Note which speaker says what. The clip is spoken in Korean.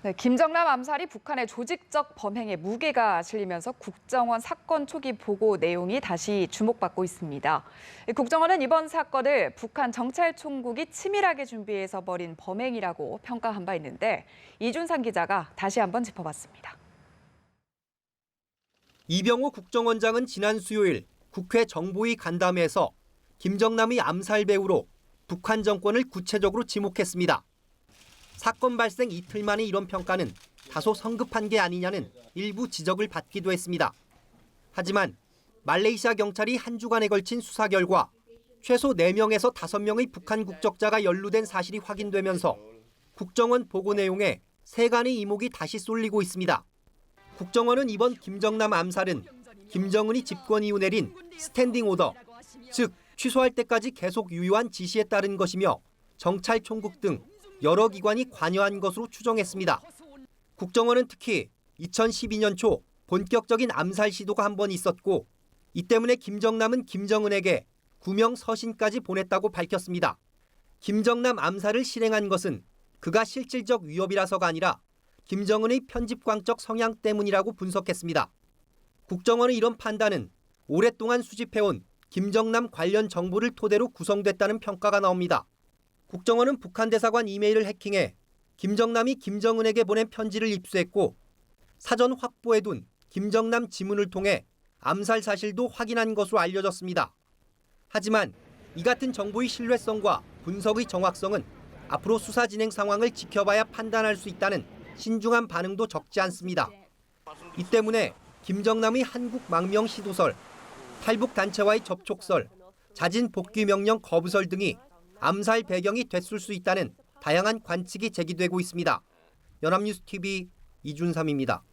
Speaker 1: 네, 김정남 암살이 북한의 조직적 범행에 무게가 실리면서 국정원 사건 초기 보고 내용이 다시 주목받고 있습니다. 국정원은 이번 사건을 북한 정찰총국이 치밀하게 준비해서 벌인 범행이라고 평가한 바 있는데 이준상 기자가 다시 한번 짚어봤습니다.
Speaker 2: 이병호 국정원장은 지난 수요일 국회 정보위 간담회에서 김정남이 암살 배후로 북한 정권을 구체적으로 지목했습니다. 사건 발생 이틀 만에 이런 평가는 다소 성급한 게 아니냐는 일부 지적을 받기도 했습니다. 하지만 말레이시아 경찰이 한 주간에 걸친 수사 결과 최소 4명에서 5명의 북한 국적자가 연루된 사실이 확인되면서 국정원 보고 내용에 세간의 이목이 다시 쏠리고 있습니다. 국정원은 이번 김정남 암살은 김정은이 집권 이후 내린 스탠딩 오더, 즉 취소할 때까지 계속 유효한 지시에 따른 것이며 정찰총국 등 여러 기관이 관여한 것으로 추정했습니다. 국정원은 특히 2012년 초 본격적인 암살 시도가 한 번 있었고 이 때문에 김정남은 김정은에게 구명 서신까지 보냈다고 밝혔습니다. 김정남 암살을 실행한 것은 그가 실질적 위협이라서가 아니라 김정은의 편집광적 성향 때문이라고 분석했습니다. 국정원의 이런 판단은 오랫동안 수집해온 김정남 관련 정보를 토대로 구성됐다는 평가가 나옵니다. 국정원은 북한 대사관 이메일을 해킹해 김정남이 김정은에게 보낸 편지를 입수했고 사전 확보해둔 김정남 지문을 통해 암살 사실도 확인한 것으로 알려졌습니다. 하지만 이 같은 정보의 신뢰성과 분석의 정확성은 앞으로 수사 진행 상황을 지켜봐야 판단할 수 있다는 신중한 반응도 적지 않습니다. 이 때문에 김정남의 한국 망명 시도설, 탈북 단체와의 접촉설, 자진 복귀 명령 거부설 등이 암살 배경이 됐을 수 있다는 다양한 관측이 제기되고 있습니다. 연합뉴스 TV 이준삼입니다.